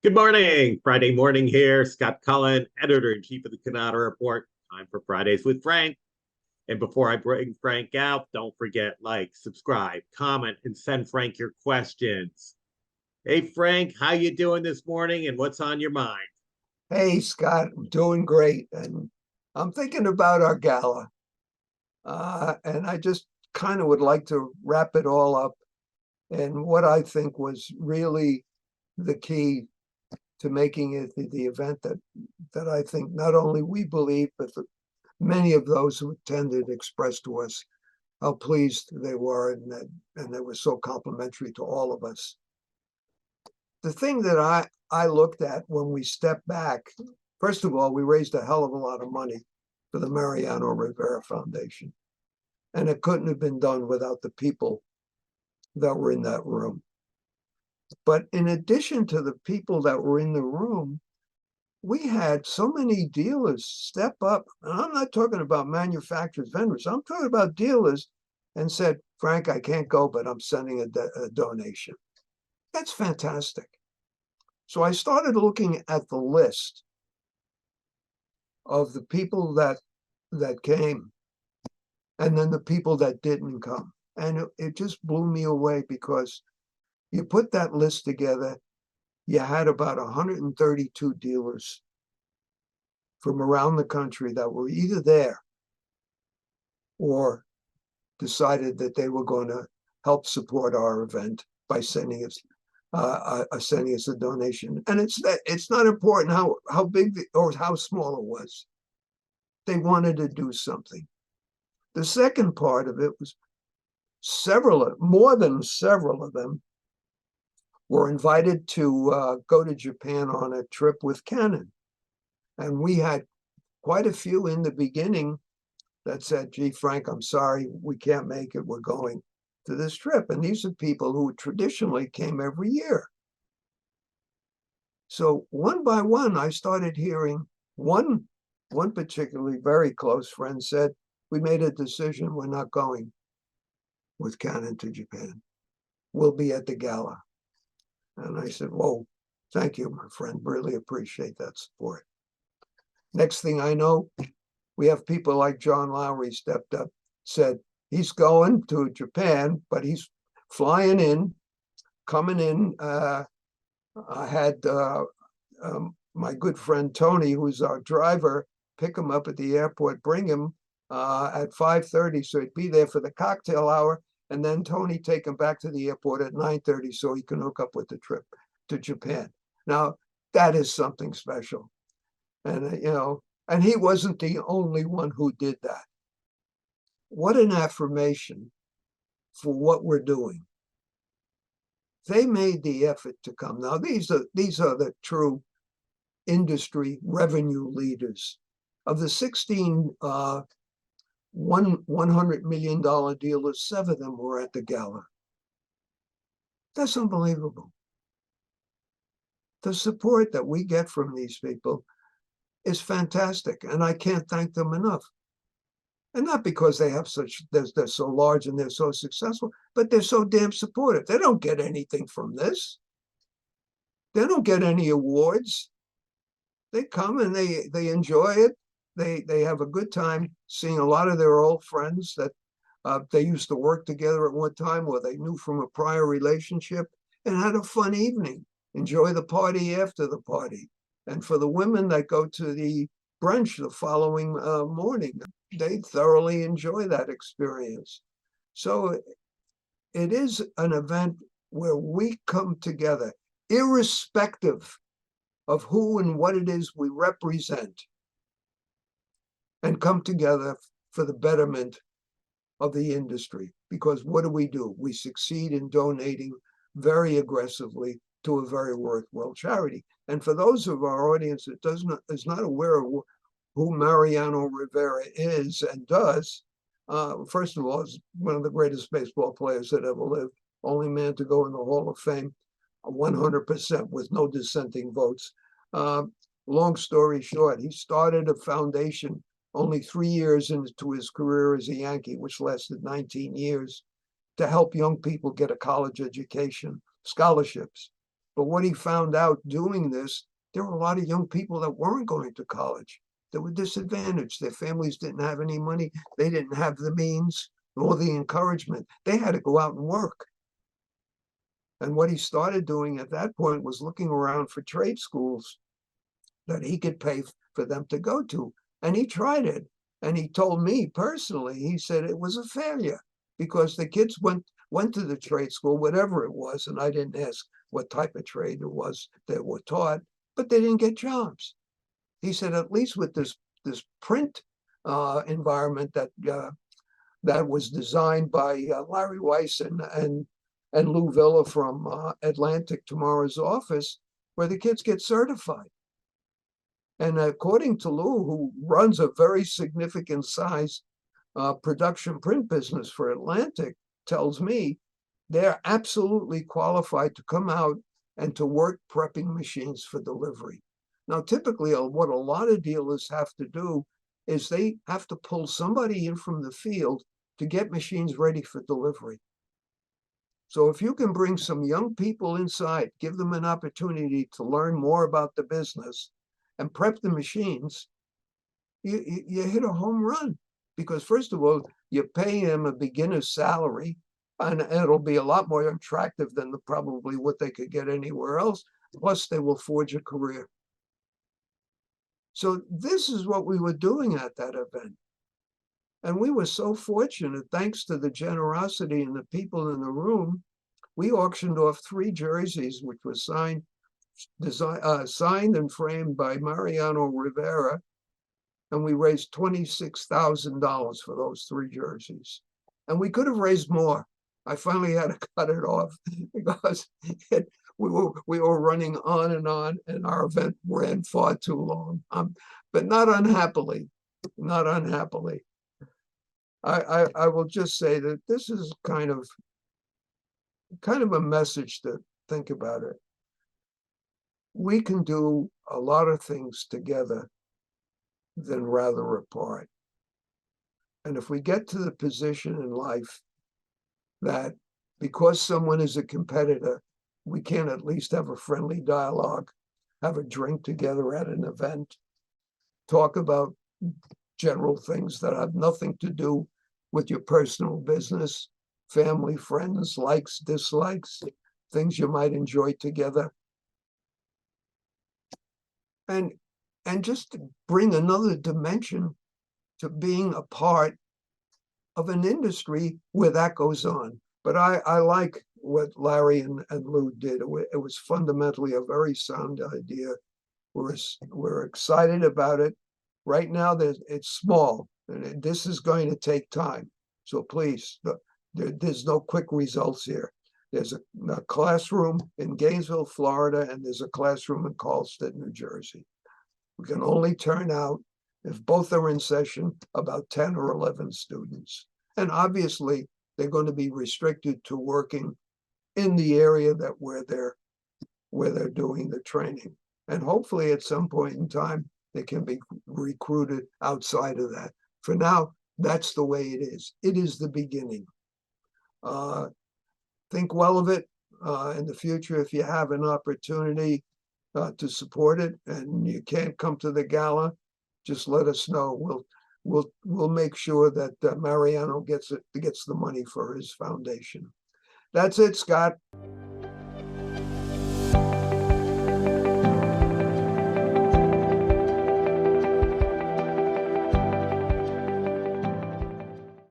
Good morning. Friday morning here. Scott Cullen, editor-in-chief of the Cannata Report. Time for Fridays with Frank. And before I bring Frank out, don't forget, like, subscribe, comment, and send Frank your questions. Hey, Frank, how you doing this morning and what's on your mind? Hey, Scott, I'm doing great. And I'm thinking about our gala. And I just kind of would like to wrap it all up and what I think was really the key to making it the event that I think not only we believe, but many of those who attended expressed to us how pleased they were and they were so complimentary to all of us. The thing that I looked at when we stepped back, first of all, we raised a hell of a lot of money for the Mariano Rivera Foundation. And it couldn't have been done without the people that were in that room. But in addition to the people that were in the room, we had so many dealers step up. And I'm not talking about manufacturers, vendors. I'm talking about dealers and said, Frank, I can't go, but I'm sending a donation. That's fantastic. So I started looking at the list of the people that came and then the people that didn't come. And it just blew me away because you put that list together, you had about 132 dealers from around the country that were either there or decided that they were going to help support our event by sending us a donation. And it's not important how big or how small it was. They wanted to do something. The second part of it was more than several of them were invited to go to Japan on a trip with Canon. And we had quite a few in the beginning that said, gee, Frank, I'm sorry, we can't make it. We're going to this trip. And these are people who traditionally came every year. So one by one, I started hearing one particularly very close friend said, we made a decision, we're not going with Canon to Japan. We'll be at the gala. And I said, whoa, thank you, my friend. Really appreciate that support. Next thing I know, we have people like John Lowry stepped up, said he's going to Japan, but he's flying in, coming in. I had my good friend Tony, who's our driver, pick him up at the airport, bring him at 5:30, so he'd be there for the cocktail hour, and then Tony take him back to the airport at 9:30 so he can hook up with the trip to Japan. Now, that is something special. And, and he wasn't the only one who did that. What an affirmation for what we're doing. They made the effort to come. Now, these are the true industry revenue leaders. Of the 16 $100 million dealers, 7 of them were at the gala. That's unbelievable. The support that we get from these people is fantastic, and I can't thank them enough. And not because they have they're so large and they're so successful, but they're so damn supportive. They don't get anything from this. They don't get any awards. They come and they enjoy it. They have a good time seeing a lot of their old friends that they used to work together at one time or they knew from a prior relationship, and had a fun evening. Enjoy the party after the party. And for the women that go to the brunch the following morning, they thoroughly enjoy that experience. So it is an event where we come together, irrespective of who and what it is we represent, and come together for the betterment of the industry. Because what do? We succeed in donating very aggressively to a very worthwhile charity. And for those of our audience that is not aware of who Mariano Rivera is and does, first of all, is one of the greatest baseball players that ever lived, only man to go in the Hall of Fame, 100% with no dissenting votes. Long story short, he started a foundation only 3 years into his career as a Yankee, which lasted 19 years, to help young people get a college education, scholarships. But what he found out doing this, there were a lot of young people that weren't going to college. They were disadvantaged. Their families didn't have any money. They didn't have the means or the encouragement. They had to go out and work. And what he started doing at that point was looking around for trade schools that he could pay for them to go to. And he tried it. And he told me personally, he said it was a failure because the kids went to the trade school, whatever it was, and I didn't ask what type of trade it was that were taught, but they didn't get jobs. He said, at least with this print environment that was designed by Larry Weiss and Lou Villa from Atlantic Tomorrow's office, where the kids get certified. And according to Lou, who runs a very significant size production print business for Atlantic, tells me they're absolutely qualified to come out and to work prepping machines for delivery. Now, typically, what a lot of dealers have to do is they have to pull somebody in from the field to get machines ready for delivery. So if you can bring some young people inside, give them an opportunity to learn more about the business and prep the machines, you hit a home run. Because first of all, you're paying them a beginner's salary, and it'll be a lot more attractive than probably what they could get anywhere else. Plus, they will forge a career. So this is what we were doing at that event. And we were so fortunate, thanks to the generosity and the people in the room, we auctioned off 3 jerseys, which were signed and framed by Mariano Rivera. And we raised $26,000 for those 3 jerseys. And we could have raised more. I finally had to cut it off because we were running on, and our event ran far too long. But not unhappily, not unhappily. I will just say that this is kind of a message to think about it. We can do a lot of things together than rather apart. And if we get to the position in life that because someone is a competitor, we can at least have a friendly dialogue, have a drink together at an event, talk about general things that have nothing to do with your personal business, family, friends, likes, dislikes, things you might enjoy together. And just to bring another dimension to being a part of an industry where that goes on. But I like what Larry and Lou did. It was fundamentally a very sound idea. We're excited about it. Right now, it's small, and this is going to take time. So please, there's no quick results here. There's a classroom in Gainesville, Florida, and there's a classroom in Carlstadt, New Jersey. We can only turn out, if both are in session, about 10 or 11 students. And obviously, they're going to be restricted to working in the area where they're doing the training. And hopefully at some point in time, they can be recruited outside of that. For now, that's the way it is. It is the beginning. Think well of it in the future. If you have an opportunity to support it and you can't come to the gala, just let us know. We'll make sure that Mariano gets the money for his foundation. That's it, Scott.